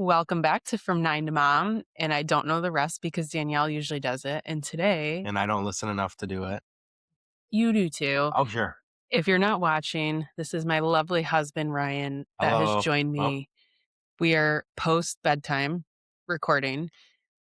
Welcome back to From Nine to Mom. And I don't know the rest because Danielle usually does it. And today And I don't listen enough to do it. you do too. Oh, sure. If you're not watching, this is my lovely husband, Ryan, that has Hello. joined Oh, me. We are post bedtime recording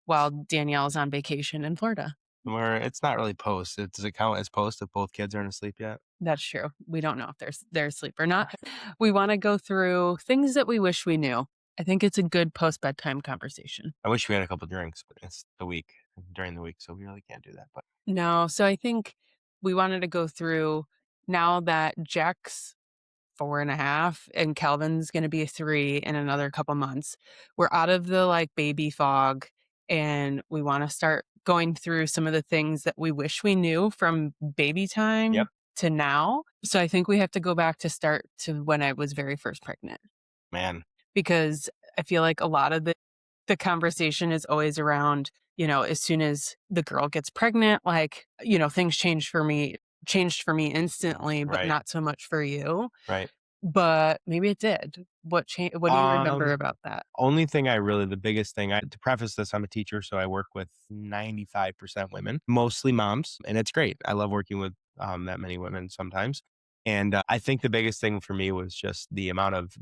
while Danielle's on vacation in Florida. it's not really post. Does it count as post if both kids aren't asleep yet? That's true. We don't know if they're asleep or not. We want to go through things that we wish we knew. I think it's a good post bedtime conversation. I wish we had a couple drinks, but it's the week during the week, so we really can't do that. But No, so I think we wanted to go through now that Jack's 4.5 and Calvin's going to be 3 in another couple months. We're out of the baby fog and we want to start going through some of the things that we wish we knew from baby time yep, to now. So I think we have to go back to start to when I was very first pregnant man, because I feel like a lot of the conversation is always around, as soon as the girl gets pregnant, things changed for me instantly, but right, not so much for you. right. But maybe it did. What do you remember about that? Only thing the biggest thing, to preface this, I'm a teacher, so I work with 95% women, mostly moms, and it's great. I love working with that many women sometimes. And I think the biggest thing for me was just the amount of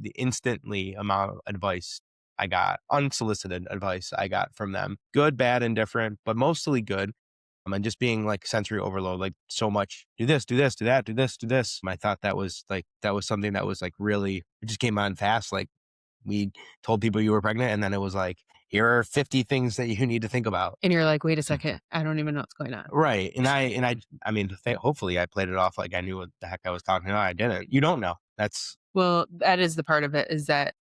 advice I got, unsolicited advice I got from them, good, bad, and different, but mostly good. And just being like sensory overload, like so much, do this, do this, do that, do this, do this. I thought that was something that was like really, it just came on fast. Like we told people you were pregnant, and then it was like, here are 50 things that you need to think about. And you're like, "Wait a second, I don't even know what's going on." Right. I mean, hopefully I played it off like I knew what the heck I was talking about. I didn't. You don't know. That's Well, that is the part of it is that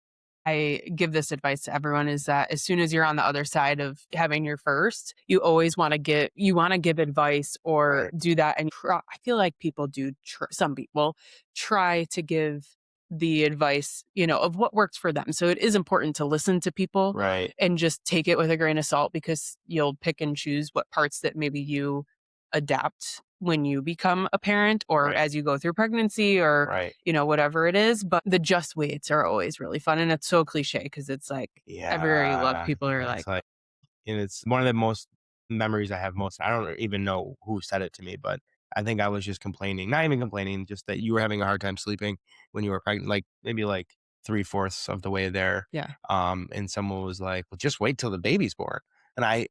I give this advice to everyone is that as soon as you're on the other side of having your first, you always want to give advice or right. do that. And I feel like people do, some people try to give the advice, of what works for them. So it is important to listen to people Right. and just take it with a grain of salt because you'll pick and choose what parts that maybe you adapt when you become a parent or Right. as you go through pregnancy or Right. whatever it is. But the just waits are always really fun. And it's so cliche because it's like everywhere you look, Yeah. people are It's like, like, and it's one of the most memories I have most. I don't even know who said it to me, but I think I was just complaining, not even complaining, just that you were having a hard time sleeping when you were pregnant, like maybe like 3/4 of the way there. yeah, And someone was like, well, just wait till the baby's born. And I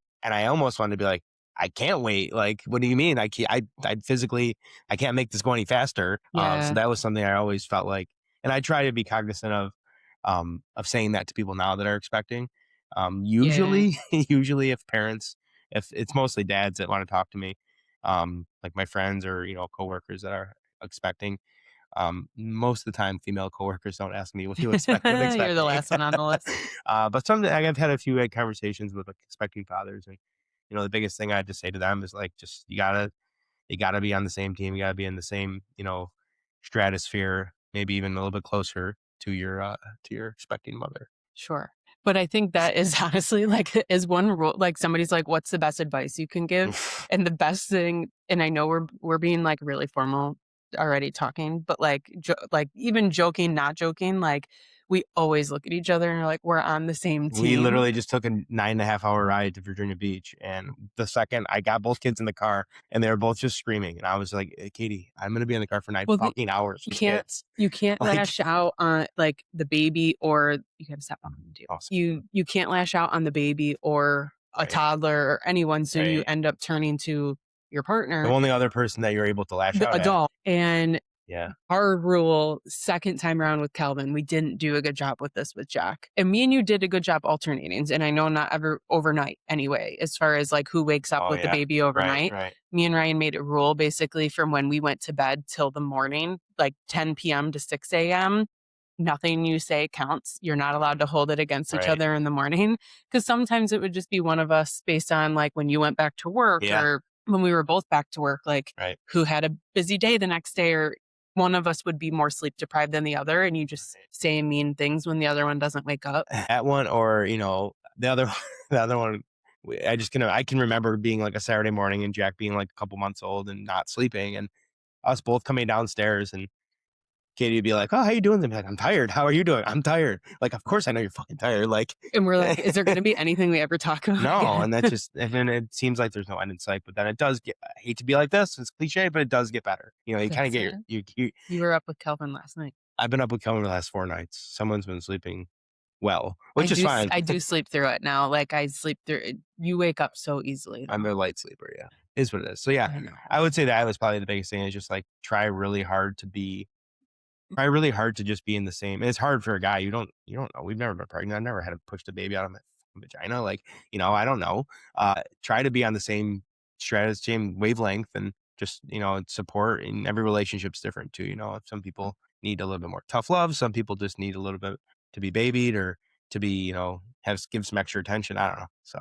almost wanted to be like, I can't wait. Like, what do you mean? I can't, I physically, I can't make this go any faster. So yeah, that was something I always felt like, and I try to be cognizant of saying that to people now that are expecting. yeah, Usually, usually if it's mostly dads that want to talk to me, like my friends or, coworkers that are expecting, most of the time, female coworkers don't ask me what you expect of you're the expecting. last one on the list. But some I've had a few conversations with like expecting fathers, and the biggest thing I had to say to them is like, just you gotta be on the same team. You gotta be in the same stratosphere, maybe even a little bit closer to your expecting mother. Sure. But I think that is honestly is one rule. Like somebody's like, what's the best advice you can give? And the best thing, and I know we're being like really formal already talking, but like even joking, not joking, like we always look at each other and are like, we're on the same We team. literally just took a 9.5 hour ride to Virginia Beach, and the second I got both kids in the car, and they were both just screaming, and I was like, "Hey, Katie, I'm gonna be in the car for nine Well, fucking hours you with can't kids." you can't Like, lash out on like the baby or you gotta stop talking to awesome, you can't lash out on the baby or a right, toddler or anyone, so you right. end up turning to your The partner, only other person that you're able to lash the out at, adult. And yeah. our rule, second time around with Calvin, we didn't do a good job with this with Jack. And me and you did a good job alternating. And I know not ever overnight anyway, as far as like who wakes up Oh with the yeah, baby right, overnight. right, Me and Ryan made a rule basically from when we went to bed till the morning, like 10 p.m. to 6 a.m. Nothing you say counts. You're not allowed to hold it against each right, other in the morning. Cause sometimes it would just be one of us based on like when you went back to work yeah, or when we were both back to work, like right, who had a busy day the next day or one of us would be more sleep deprived than the other. And you just right. say mean things when the other one doesn't wake up. That one, or the other, the other one. I can remember being like a Saturday morning and Jack being like a couple months old and not sleeping, and us both coming downstairs, and Katie would be like, "Oh, how you doing?" I'm like, "I'm tired. How are you doing?" "I'm tired." Like, of course I know you're fucking tired. Like, And we're like, "Is there gonna be anything we ever talk about no, again?" and that's just, and then it seems like there's no end in sight, but then it does get, I hate to be like this, it's cliche, but it does get better. You kind of That's get it. you You were up with Kelvin last night. I've been up with Kelvin the last 4 nights. Someone's been sleeping well, which is fine. I do sleep through it now, like, I sleep through it. You wake up so easily, I'm though. a light sleeper, yeah. Is what it is. So, yeah, I know. I would say that was probably the biggest thing is just, like, try really hard to just be in the same, it's hard for a guy, you don't know, we've never been pregnant, I've never had to push the baby out of my vagina, like, I don't know. Try to be on the same strategy, same wavelength, and just, support, and every relationship's different too, some people need a little bit more tough love, some people just need a little bit to be babied, or to be, give some extra attention, I don't know, so.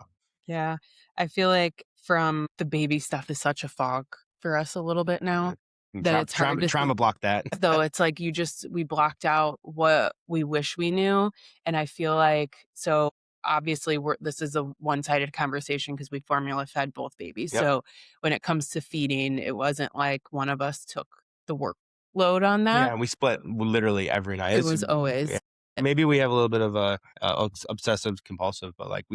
Yeah. I feel like from the baby stuff is such a fog for us a little bit now that it's hard to Trauma block that. though it's like we blocked out what we wish we knew, and I feel like so obviously this is a one-sided conversation because we formula fed both babies, Yep. so when it comes to feeding, it wasn't like one of us took the workload on Yeah, that. and we split literally every night. It It's was Yeah. always Maybe we have a little bit of a, obsessive compulsive, but, like,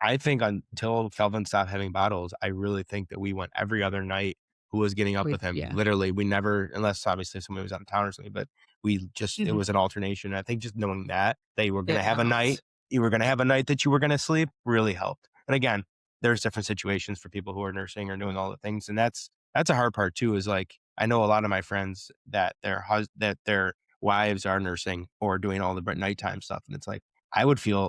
I think until Kelvin stopped having bottles, I really think that we went every other night who was getting up with him. yeah. Literally, we never, unless obviously somebody was out of town or something, but it Mhm. was an alternation. I think just knowing that they were gonna It have a night, helps. you were gonna have a night that you were gonna sleep really helped. And again, there's different situations for people who are nursing or doing all the things, and that's a hard part too, is, like, I know a lot of my friends that their wives are nursing or doing all the nighttime stuff. And it's like,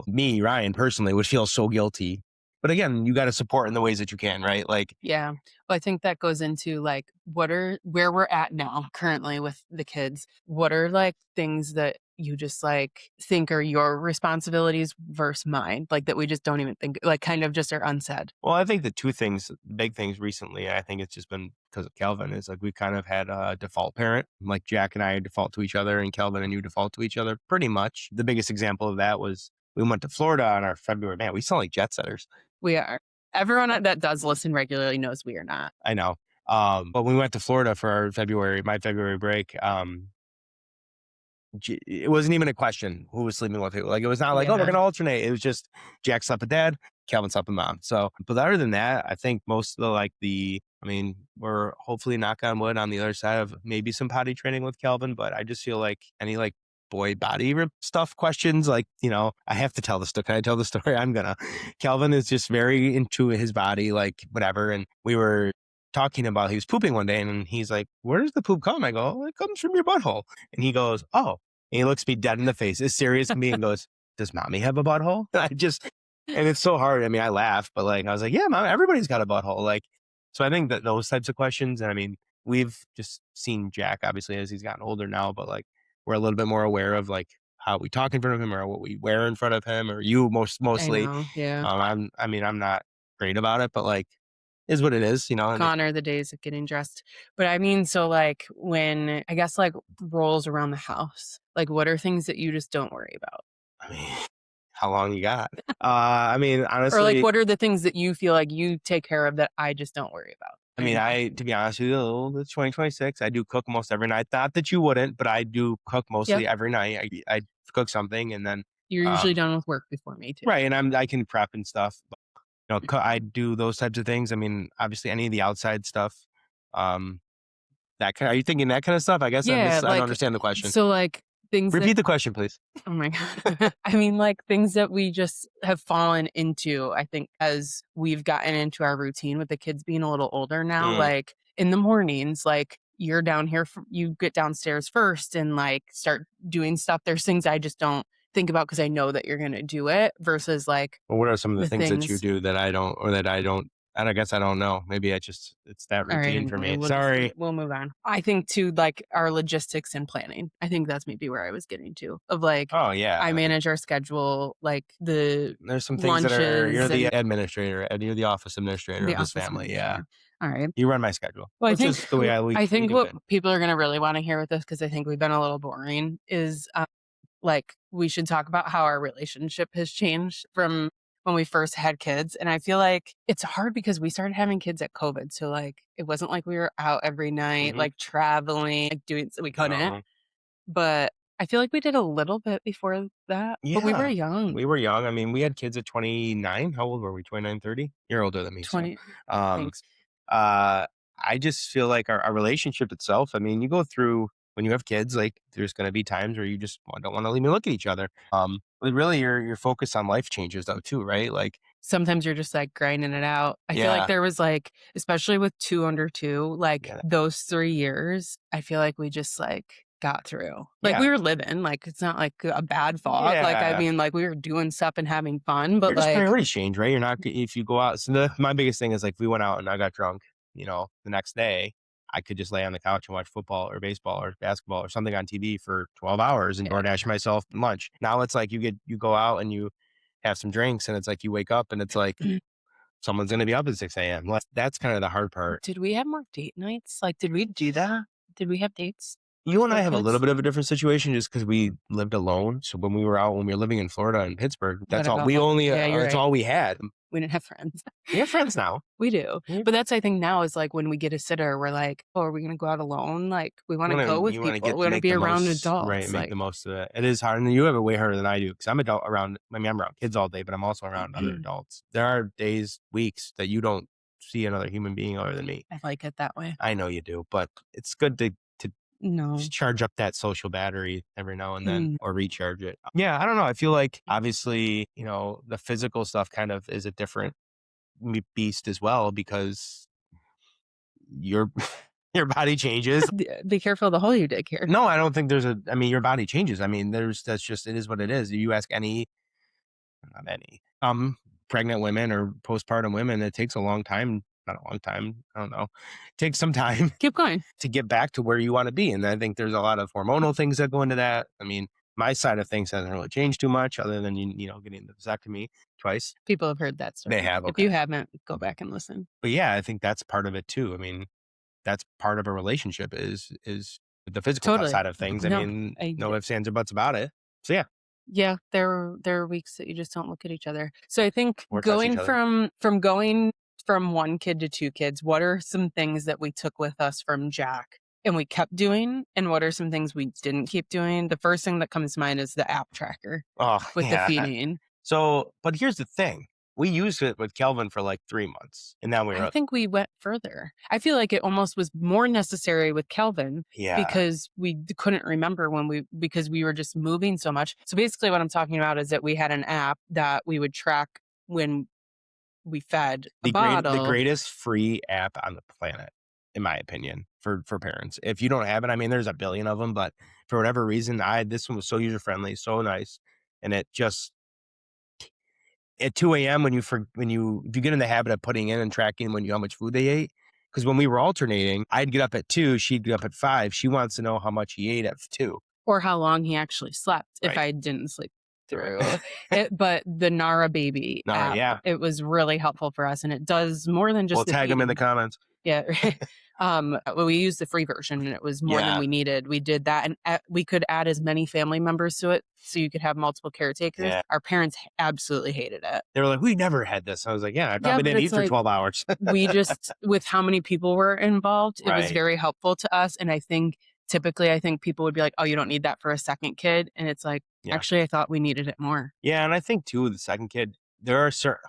me, Ryan, personally, would feel so guilty. But again, you got to support in the ways that you can, right? Like, Yeah. Well, I think that goes into like where we're at now currently with the kids. What are like things that you just like think are your responsibilities versus mine? Like that we just don't even think like kind of just are unsaid. well, I think the big things recently, I think it's just been because of Kelvin, is like we kind of had a default parent. Like Jack and I default to each other, and Kelvin and you default to each other pretty much. The biggest example of that was we went to Florida on our February. Man, we sound like jet setters. We are. Everyone that does listen regularly knows we are not. I know. But we went to Florida for my February break. It wasn't even a question who was sleeping with who. Like, it was not like, "Oh, we're Yeah. gonna alternate." It was just Jack slept with dad, Calvin slept with mom. So, but other than that, I think most of I mean, we're hopefully, knock on wood, on the other side of maybe some potty training with Calvin, but I just feel like any, like, boy body rip stuff questions, like, I have to tell the story. Can I tell the story? I'm gonna. Calvin is just very into his body, like, whatever. And we were talking about, he was pooping one day, and he's like, "Where does the poop come?" I go, "It comes from your butthole." And he goes, "Oh." And he looks me dead in the face, as serious as me, and goes, "Does mommy have a butthole?" And it's so hard. I mean, I laugh, but, like, I was like, "Yeah, mom, everybody's got a butthole." Like, so I think that those types of questions, and I mean, we've just seen Jack, obviously, as he's gotten older now, but, like, we're a little bit more aware of, like, how we talk in front of him, or what we wear in front of him, or you I mostly. know. Yeah. I'm not great about it, but, like, is what it is, and Gone are the days of getting dressed. But I mean, so like when I guess like roles around the house, like what are things that you just don't worry about? I mean, how long you got? I mean, Or like honestly, what are the things that you feel like you take care of that I just don't worry about anymore? to be honest with you, it's 2026. I do cook most every night. Not that you wouldn't, but I do cook Yep. mostly every night. I cook something, and then, You're uh, usually done with work before me too. right, and I can prep and stuff. But, I do those types of things. I mean, obviously, any of the outside stuff. Um, are you thinking that kind of stuff? I guess Yeah, I don't like understand the question. so like things that Repeat the question, please. oh my god. I mean like things that we just have fallen into, I think as we've gotten into our routine with the kids being a little older now, Mm. like in the mornings, like you're down here you get downstairs first and like start doing stuff. There's things I just don't think about because I know that you're gonna do it versus like Well, what are some of the the things that you things do that I don't, or that I don't? And I guess I don't know. Maybe it's that all right, routine for anyway, me. Sorry. we'll move on. I think too, like our logistics and planning. I think that's maybe where I was getting to of like Oh I yeah. manage our schedule, like the There's some things that lunches you're the and administrator, and you're the office administrator the of this office family. Yeah. administrator. All right. You run my schedule, Well, which is the way I we think do what it. people are gonna really wanna hear with this because I think we've been a little boring, is, like, we should talk about how our relationship has changed from when we first had kids, and I feel like it's hard because we started having kids at COVID, so, like, it wasn't like we were out every night, Mhm. like, traveling, like, doing we couldn't. No. but I feel like we did a little bit before that, but we were Yeah. young. We were young. I mean, we had kids at 29. How old were we? 29, 30. You're older than me, so, 20 um, thanks. uh, I just feel like our relationship itself, I mean, you go through when you have kids, like, there's gonna be times where you just don't wanna even look at each other. But really your focus on life changes though too, right? Like, Sometimes you're just, like, grinding it out. I feel like yeah, there was, like especially with 2 under 2, like, yeah, those 3 years, I feel like we just, like, got through. Like, yeah, we were living, like, it's not, like, a bad thought. Like, I yeah. mean, like, we were doing stuff and having fun, but, Your just like priorities change, right? You're not if you go out so my biggest thing is, like, if we went out and I got drunk, the next day, I could just lay on the couch and watch football or baseball or basketball or something on TV for 12 hours and yeah. DoorDash myself lunch. Now it's like you go out and you have some drinks, and it's like you wake up and it's like someone's gonna be up at 6 AM. That's kinda the hard part. Did we have more date nights? Like, did we do that? Did we have dates You and I before have a little kids? bit of a different situation just because we lived alone, so when we were living in Florida and Pittsburgh, What that's all about we only yeah, you're that's right. all we had. We didn't have friends. We have friends now. We do. We have But that's I think now is, like, when we get a sitter, we're like, "Oh, are we gonna go out alone?" Like, we wanna go with You wanna people. get We wanna make be the around most right, adults, make the like most of it. It is hard, and you have it way harder than I do because 'cause I'm adult around I mean, I'm around kids all day, but I'm also around other adults. There are days, weeks that you don't see another human being other than me. I like it that way. I know you do, but it's good to No. just charge up that social battery every now and then Mm. or recharge it. Yeah, I don't know. I feel like obviously, the physical stuff kind of is a different beast as well because your your body changes. Be careful of the hole you dig here. No, I don't think I mean, your body changes. I mean, that's just, it is what it is. You ask not any, pregnant women or postpartum women, it takes a long time, not a long time. I don't know. It takes some time Keep going. to get back to where you want to be. And I think there's a lot of hormonal things that go into that. I mean, my side of things hasn't really changed too much other than, getting the vasectomy twice. People have heard that They story. have. If Okay. you haven't, go back and listen. But yeah, I think that's part of it too. I mean, that's part of a relationship is the physical Totally. side of things. I No, mean, I no ifs, ands, or buts about it. So yeah, yeah, there are weeks that you just don't look at each other. So I think or touch each going other. going from 1 kid to 2 kids, what are some things that we took with us from Jack and we kept doing, and what are some things we didn't keep doing? The first thing that comes to mind is the app tracker Oh, with the yeah. feeding. So, but here's the thing. We used it with Kelvin for like 3 months, and then we I were think we went further. I feel like it almost was more necessary with Kelvin yeah, because couldn't remember because we were just moving so much. So basically what I'm talking about is that we had an app that we would track when we fed a the bottle. greatest free app on the planet, in my opinion, for parents. If you don't have it, I mean, there's a billion of them, but for whatever reason, this one was so user friendly, so nice, and it just at 2 AM if you get in the habit of putting in and tracking how much food they ate, because when we were alternating, I'd get up at 2, she'd get up at 5. She wants to know how much he ate at 2. Or how long he actually slept if Right. I didn't sleep Right. through it. But the Nara Baby No, app, yeah. it was really helpful for us, and it does more than We'll just the tag them in the feeding. comments. Yeah. Well, we used the free version, and it was more than Yeah, we needed. We did that, and we could add as many family members to it, so you could have multiple caretakers. yeah. Our parents absolutely hated it. They were like, "We never had this." I was like, "Yeah, I Yeah, probably but didn't it's eat for like 12 hours." we just with how many people were involved, it was Right. very helpful to us, and I think typically, I think people would be like, "Oh, you don't need that for a second kid," and it's like, Yeah. actually, I thought we needed it more. Yeah, and I think too, with the second kid, there are certain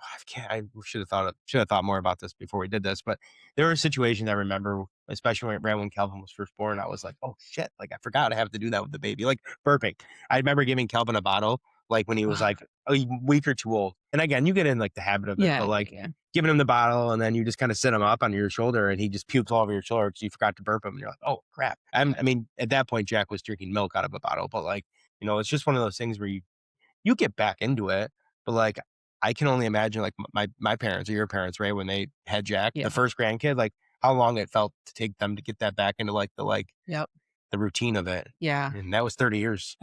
I should have thought more about this before we did this, but there were situations I remember, especially right when Calvin was first born, I was like, "Oh shit, like I forgot I have to do that with the baby." Like burping. I remember giving Calvin a bottle like when he was like a week or 2 old. And again, you get in like the habit of it, Yeah, but yeah, like yeah. giving him the bottle and then you just kind of sit him up on your shoulder and he just pukes all over your shoulder because you forgot to burp him and you're like, "Oh crap." I mean, at that point Jack was drinking milk out of a bottle, but like, it's just one of those things where you get back into it, but, like, I can only imagine, like, my parents or your parents, right, when they had Jack, the Yeah. first grandkid, like, how long it felt to take them to get that back into, Yep. the routine of it, Yeah. and that was 30 years.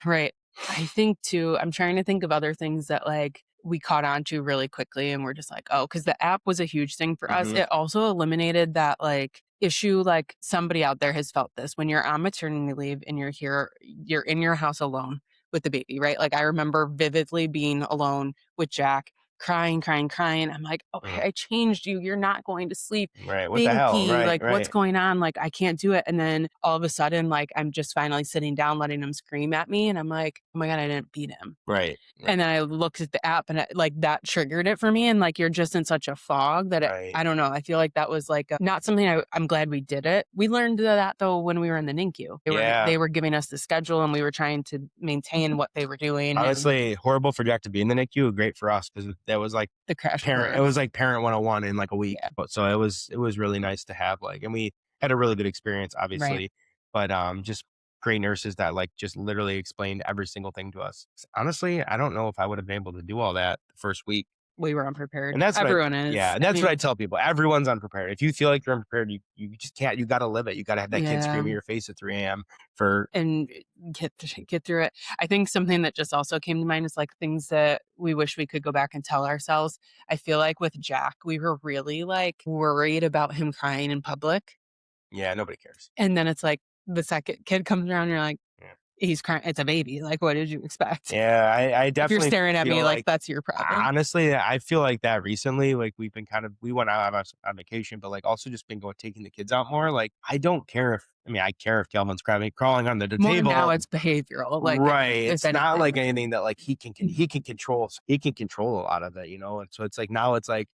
Right. I think too, I'm trying to think of other things that like we caught on to really quickly and we're just like, oh, because the app was a huge thing for us. Mhm. It also eliminated that like issue, like somebody out there has felt this when you're on maternity leave and you're in your house alone with the baby, right? Like I remember vividly being alone with Jack crying, crying, crying. I'm like, Mhm. okay, I changed you. You're not going to sleep. Right. What the hell? Binky, Right. like, what's Right. going on? Like, I can't do it. And then all of a sudden, like, I'm just finally sitting down, letting him scream at me. And I'm like, oh my God, I didn't beat him. Right. And then I looked at the app and like that triggered it for me. And like, you're just in such a fog that Right. I don't know. I feel like that was like not something I'm glad we did it. We learned that though when we were in the NICU. Yeah. They were giving us the schedule and we were trying to maintain what they were doing and Honestly, horrible for Jack to be in the NICU, great for us because that was like the crash parent. It was course. like parent 101 in like a week. Yeah. But so it was really nice to have like, and we had a really good experience, Right. obviously. But just great nurses that like just literally explained every single thing to us. Honestly, I don't know if I would have been able to do all that the first week. We were And unprepared. that's what I Everyone is. yeah, and I that's what mean, I tell people. Everyone's unprepared. If you feel like you're unprepared, you just can't. You got to live it. You got to have that kid yeah. scream in your face at 3 a.m. for And get through it. I think something that just also came to mind is like things that we wish we could go back and tell ourselves. I feel like with Jack, we were really like worried about him crying in public. yeah, nobody cares. And then it's like the second kid comes around, you're like, Yeah. he's crying. It's a baby. Like, what did you expect? Yeah, I If you're definitely staring at feel me like like that's your problem. honestly, I feel like that recently. Like we've been we went out on vacation, but like also just been going taking the kids out more. Like I don't care if I mean I care if Calvin's crawling under the More now table. it's behavioral. Like Right. if It's not like anything. anything that like he can control. He can control a lot of it, you know. And so it's like now it's like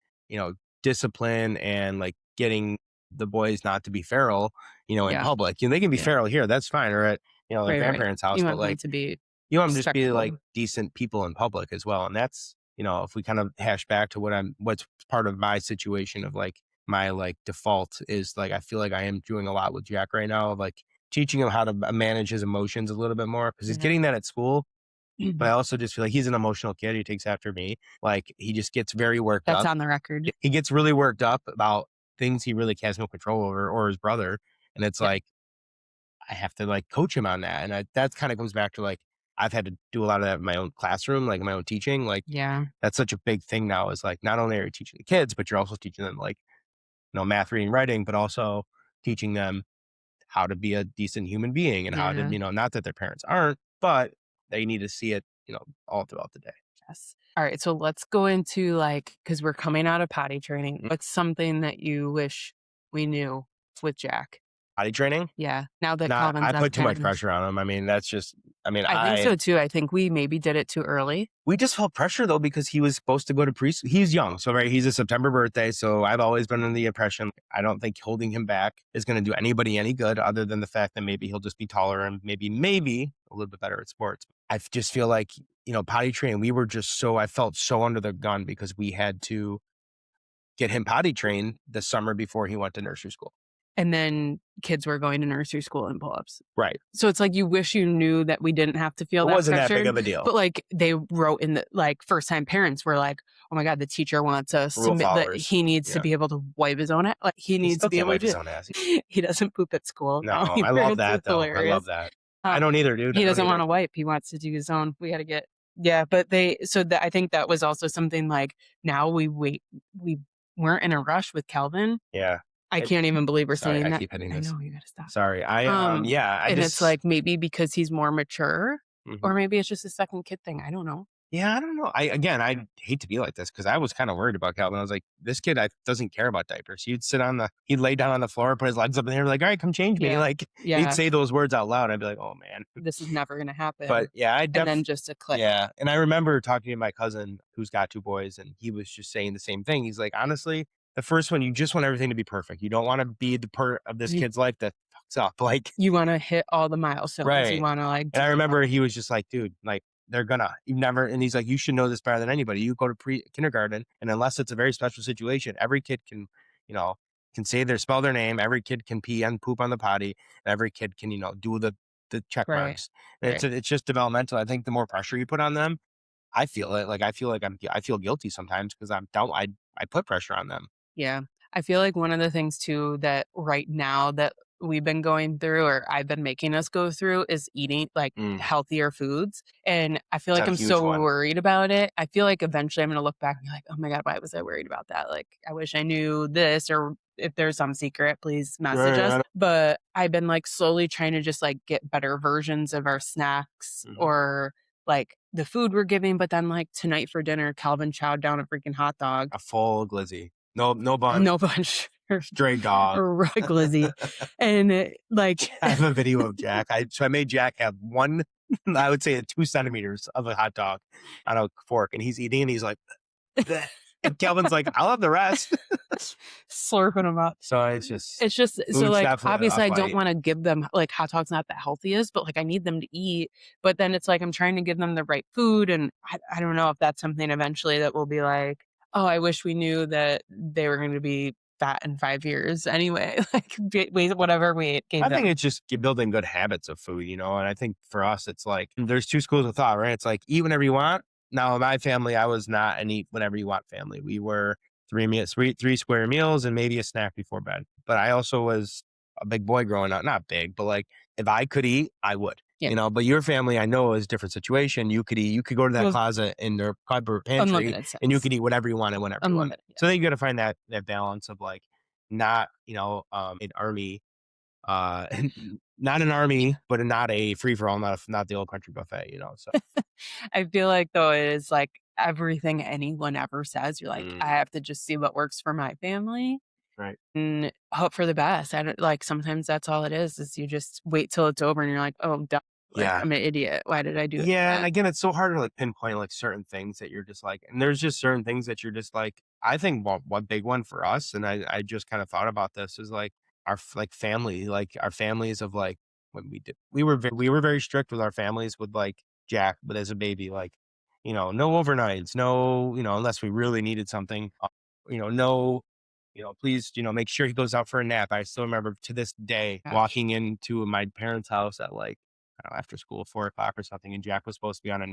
discipline and like getting the boys not to be feral, in Yeah. public. They can be Yeah. feral here. That's fine, or at their Right, right. grandparents' house, You but want them like to be you want them to just be like respectful. decent people in public as well. And that's, if we kind of hash back to what's part of my situation of like my like default is like, I feel like I am doing a lot with Jack right now of like teaching him how to manage his emotions a little bit more because he's Yeah. getting that at school. But I also just feel like he's an emotional kid. He takes after me. Like he just gets very worked That's up. on the record. He gets really worked up about things he really has no control over or his brother. And it's Yeah. like, I have to like coach him on that. And that kind of comes back to like, I've had to do a lot of that in my own classroom, like my own teaching. Like Yeah. that's such a big thing now is like, not only are you teaching the kids, but you're also teaching them like, math, reading, writing, but also teaching them how to be a decent human being and how to, Yeah. not that their parents aren't, but they need to see it, all throughout the day. Yes. All right. So let's go into like, because we're coming out of potty training. Mm. What's something that you wish we knew with Jack? Potty training? Yeah. Now that Not, Calvin's I at put too much 10. pressure on him. I mean, that's just, I mean, I think so too. I think we maybe did it too early. we just felt pressure though because he was supposed to go to he's young, so right, he's a September birthday, so I've always been in the impression I don't think holding him back is going to do anybody any good other than the fact that maybe he'll just be taller and maybe a little bit better at sports. I just feel like potty training, we were just I felt so under the gun because we had to get him potty trained the summer before he went to nursery school. And then kids were going to nursery school and pull-ups. Right. So it's like you wish you knew that we didn't have to feel It that wasn't that pressured. big of a deal. But like they wrote in the like first time parents were like, oh my God, the teacher wants us Rule to that followers. he needs to Yeah. be able to wipe his own ass. Like he He needs still to be can't able wipe to his do own ass. he doesn't poop at school. No, Now I love it's that though. I hilarious. love that. I don't either, dude. He I don't doesn't want either. to wipe. He wants to do his own. We got to get but I think that was also something like now we weren't in a rush with Calvin. Yeah. I can't even believe we're Sorry, saying I that. keep hitting I this. know you got to stop. Sorry. I And just it's like maybe because he's more mature, Mhm. or maybe it's just a second kid thing. I don't know. Yeah, I don't know. I hate to be like this because I was kind of worried about Calvin. I was like, this kid doesn't care about diapers. He'd lay down on the floor, put his legs up in the air, like, all right, come change me. Yeah. Like Yeah. he'd say those words out loud. I'd be like, oh man. This is never gonna happen. But yeah, and then just a click. yeah. And I remember talking to my cousin who's got two boys, and he was just saying the same thing. He's like, honestly, the first one, you just want everything to be perfect. You don't want to be the part of this You- kid's life that fucks up. Like You want to hit all the milestones. Right. You want to like. And I remember he was just like, dude, like and he's like, you should know this better than anybody. You go to kindergarten, and unless it's a very special situation, every kid can, spell their name. Every kid can pee and poop on the potty. And every kid can, do the check Right. marks. And it's just developmental. I think the more pressure you put on them, I feel it. Like, I feel like I feel guilty sometimes because I put pressure on them. Yeah. I feel like one of the things too that right now that we've been going through or I've been making us go through is eating like healthier foods. And I feel like That's a I'm huge so one. worried about it. I feel like eventually I'm going to look back and be like, oh my God, why was I worried about that? Like, I wish I knew this, or if there's some secret, please message us. But I've been like slowly trying to just like get better versions of our snacks Mhm. or like the food we're giving, but then like tonight for dinner, Calvin chowed down a freaking hot dog. A full glizzy. No bun, No bunch straight dog. or glizzy. And like, I have a video of Jack. I made Jack have one, I would say 2 centimeters of a hot dog on a fork, and he's eating, and he's like, "Bleh." And Kelvin's like, I'll have the rest. slurping them up. So it's just It's just so, food's like, definitely a obviously, I don't fight. wanna give them like, hot dog's not the healthiest, but, like, I need them to eat, but then it's like I'm trying to give them the right food, and I don't know if that's something eventually that will be like, "Oh, I wish we knew that they were gonna be fat in 5 years anyway." Like, we whatever we gave I think them. it's just building good habits of food, and I think for us, it's like there's two schools of thought, right? It's like eat whenever you want. Now, in my family, I was not an eat whenever you want family. We were three square meals and maybe a snack before bed. But I also was a big boy growing up, not big, but like if I could eat, I would. Yeah. But your family, I know, is a different situation. You could eat, you could go to that Well, closet in their cupboard pantry unlimited and you sense. could eat whatever you wanted whenever you want. Unlimited, yeah. So then you got to find that balance of like not, an army and not an army, but not a free for all, not the old country buffet. So I feel like, though, it is, like, everything anyone ever says, you're like, "I mm, have to just see what works for my family." right. And hope for the best. I don't like, sometimes that's all it is you just wait till it's over and you're like, "Oh, duh, like, Yeah. I'm an idiot. Why did I do Yeah. And that?" again, it's so hard to like pinpoint like certain things that you're just like, and there's just certain things that you're just like, I think one big one for us, and I just kind of thought about this is like like family, like our families of like when we were very strict with our families with like Jack, but as a baby, like, no overnights, no, unless we really needed something, no, please, make sure he goes out for a nap. I still remember to this day Gosh. walking into my parents' house at like, I don't know, after school, 4 o'clock or something, and Jack was supposed to be on a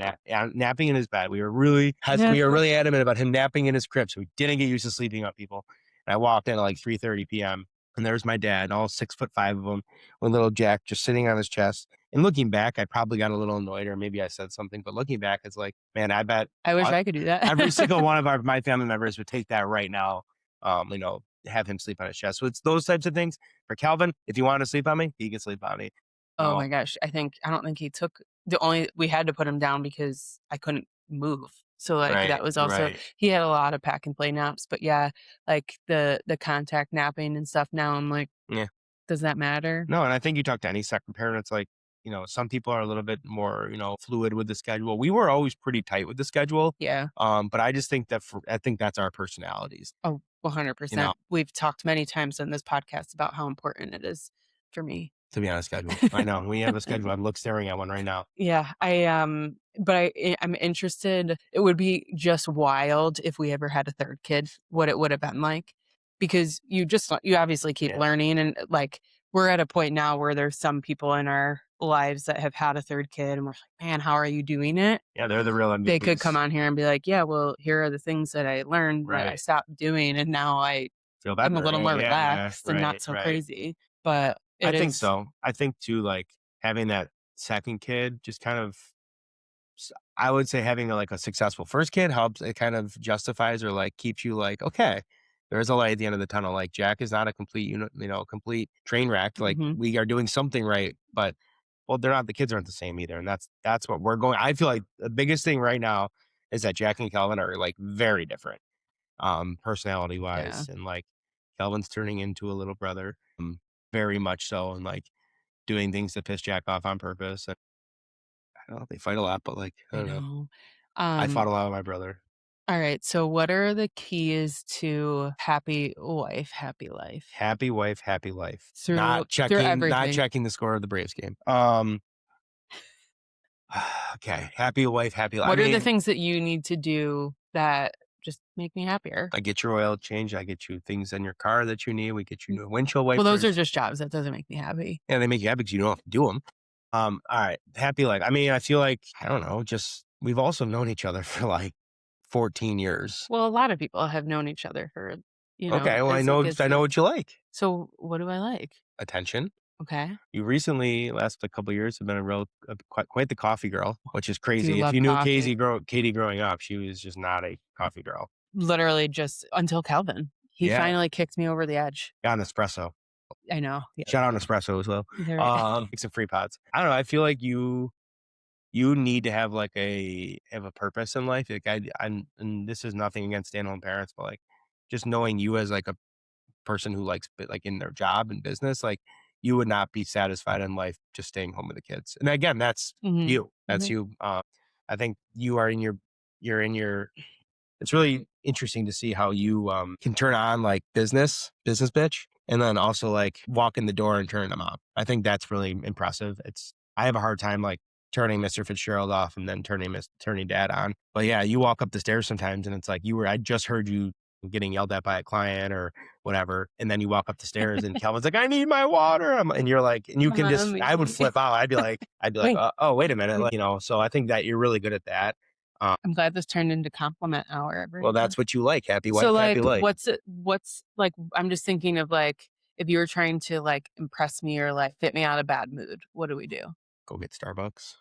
napping in his bed. We were really adamant about him napping in his crib, so we didn't get used to sleeping on people. And I walked in at like 3:30 p.m. and there's my dad, all 6'5" of him, with little Jack just sitting on his chest. And looking back, I probably got a little annoyed, or maybe I said something. But looking back, it's like, man, I bet I wish uh, I could do every that. single one of my family members would take that right now, have him sleep on his chest. So it's those types of things. For Calvin, if you want to sleep on me, he can sleep on me. Oh No, my gosh, I don't think he took the only we had to put him down because I couldn't move. So, like, right, that was also right. he had a lot of pack and play naps, but yeah, like, the contact napping and stuff now, I'm like, Yeah. "Does that matter?" No, and I think you talk to any second parent, it's like, some people are a little bit more, fluid with the schedule. We were always pretty tight with the schedule. Yeah. But I just think I think that's our personalities, Oh, you know, 100%. We've talked many times on this podcast about how important it is for me. to be on a schedule. I know we have a schedule. I'm staring at one right now. Yeah, but I'm interested it would be just wild if we ever had a 3rd kid, what it would have been like, because you obviously keep Yeah. learning and, like, we're at a point now where there's some people in our lives that have had a 3rd kid, and we're like, "Man, how are you doing it?" Yeah, they're the real They could come MVPs. on here and be like, "Yeah, well, here are the things that I learned that I Right. stopped doing, and now Feel I'm a better, little right? more Yeah, relaxed and not right, so right. crazy." But I it think is so. I think too, like having that second kid just kind of I would say having like a successful first kid helps. It kind of justifies or like keeps you like, okay, there's a light at the end of the tunnel. Like Jack is not a complete complete train wreck. Like mhm, we are doing something right, but well, they're not. The kids aren't the same either, and that's what we're going. I feel like the biggest thing right now is that Jack and Calvin are like very different, personality yeah. wise, and like Calvin's turning into a little brother, very much so, and like doing things to piss Jack off on purpose. And I don't know, they fight a lot, but like I I don't know. know. I Um, fought a lot with my brother. alright, so what are the keys to happy wife, happy life? Happy wife, happy life. Through Not everything. checking the score of the Braves game. Okay. Happy wife, happy I What are the mean, things that you need to do that just make me happier? I get your oil change, I get you things in your car that you need, we get you Mm, new windshield well, those are wipers. just jobs, that doesn't make me happy. Yeah, they make you happy because you don't have to do them. All right. Happy life. I mean, I feel like, I don't know, just we've also known each other for like 14 years. Well, a lot of people have known each other for, Okay, well, as it gets I know to what you like. so what do I like? Attention. Okay. You recently, last a couple of years, have been quite the coffee girl, which is Do crazy. If love you knew coffee. Katie growing up, she was just not a coffee girl. Literally just until Calvin. He Yeah, finally kicked me over the edge. got an espresso. I know. Yeah. Shout out Nespresso as well. There Make some free pods. I don't know. I feel like you need to have like have a purpose in life. Like and this is nothing against stay-at-home parents, but like just knowing you as like a person who likes like in their job and business, like you would not be satisfied in life just staying home with the kids. And again, that's Mhm. you. That's Mhm. you. I think you are in you're in your it's really interesting to see how you can turn on like business bitch, and then also like walk in the door and turn them off. I think that's really impressive. I have a hard time like turning Mr. Fitzgerald off and then turning dad on. But yeah, you walk up the stairs sometimes and it's like I just heard you getting yelled at by a client or whatever. And then you walk up the stairs and Calvin's like, I need my water. And you're like, and you can just, I would Mommy. flip out. I'd be like, Wait, oh, wait a minute. wait. Like, so I think that you're really good at that. Um, I'm glad this turned into compliment hour, well, everyone. that's what you like. Happy So, wife, happy like, life. what's like, I'm just thinking of, like, if you were trying to, like, impress me or, like, fit me out of bad mood, what do we do? Go get Starbucks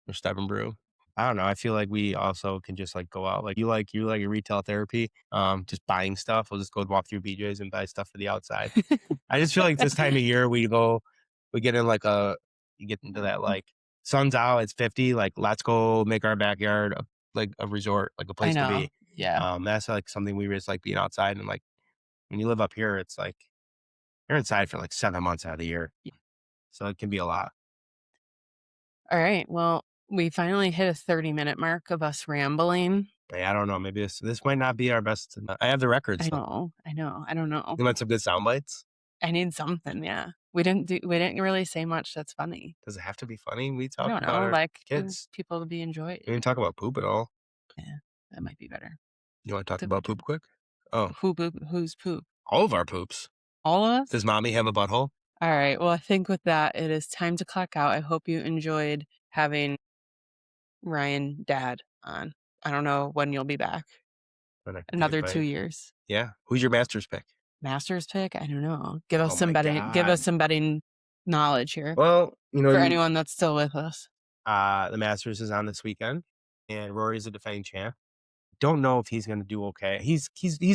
or Stub and Brew. I don't know. I feel like we also can just like go out. Like you like your retail therapy, just buying stuff. We'll just go walk through BJ's and buy stuff for the outside. I just feel like this time of year we get in like you get into that like sun's out, it's 50, like let's go make our backyard like a resort, like a I place to know. be. Yeah. That's like something we just like being outside and like when you live up here, it's like you're inside for like 7 months out of the year, so it can be a lot. Alright, well, we finally hit a 30-minute mark of us rambling. Hey, I don't know. Maybe this might not be our best. I have the records I though. know, I know, I don't know. You want some good sound bites? I need something, yeah. We didn't really say much that's funny. Does it have to be funny? We I talk don't about know, our like, kids. people to be We enjoyed. didn't talk about poop at all. Yeah, that might be better. You want to talk To about poop quick? Oh, who poop whose poop? all of our poops. All of us? Does mommy have a butthole? Alright, well, I think with that, it is time to clock out. I hope you enjoyed having Ryan dad on. I don't know when you'll be back. Then I can take a Another 2 bite. years. Yeah. Who's your master's pick? Master's pick? I don't know. Oh my Give us god. some betting knowledge here Well, for anyone that's still with us. the Masters is on this weekend, and Rory's a defending champ. Don't know if he's going to do okay. He's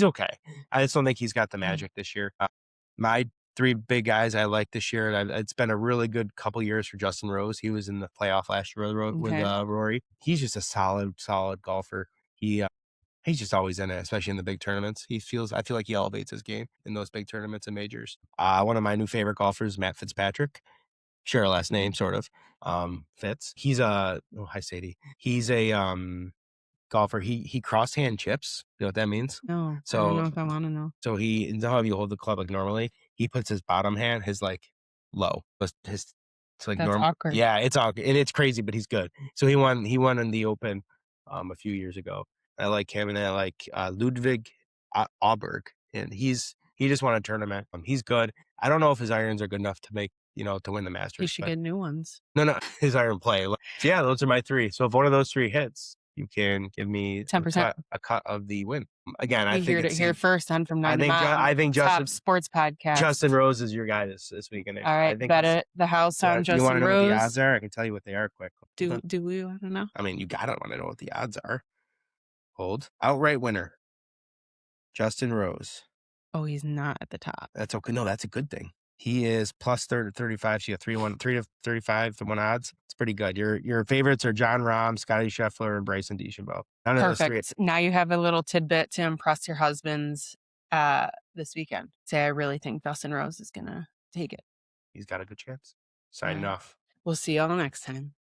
okay. I just don't think he's got the Mm, magic this year. My three big guys I like this year, and it's been a really good couple years for Justin Rose. He was in the playoff last year with m'kay. Rory. He's just a solid golfer. He's just always in it, especially in the big tournaments. I feel like he elevates his game in those big tournaments and majors. One of my new favorite golfers, Matt Fitzpatrick. Share a last name, sort of. Fitz. Hi Sadie. He's a golfer. He crosshand chips. You know what that means? No, I don't So know if I wanna know. you know how you hold the club like normally? He puts his bottom hand, his like low, but his it's like That's normal. awkward. Yeah, it's awkward and it's crazy, but he's good. So he won in the Open a few years ago. I like him and I like Ludwig Auberg, and he just won a tournament. He's good. I don't know if his irons are good enough to make to win the He Masters, should but get new ones. no, his iron play. So yeah, those are my three. So if one of those three hits, you can give me 10%. a cut of the win. Again, I You think heard it it's here first on From 9 to Mom, I think top sports Justin podcast. Rose is your guy this weekend. All I right, think bet he's. it the house on You want to Justin know what the odds Rose. are? I can tell you what they are quick. Hold on. Do we wanna know? I mean, you gotta want to know what the odds are. Hold. Outright winner, Justin Rose. Oh, he's not at the top. That's okay. No, that's a good thing. He is plus 35. So you got 3 to 35 to 1 odds. It's pretty good. Your favorites are John Rahm, Scotty Scheffler, and Bryson DeChambeau. None of those three. Perfect. Now you have a little tidbit to impress your husbands, this weekend. Say, "I really think Dustin Rose is gonna take it." He's got a good chance. All Signing right. off. We'll see y'all next time.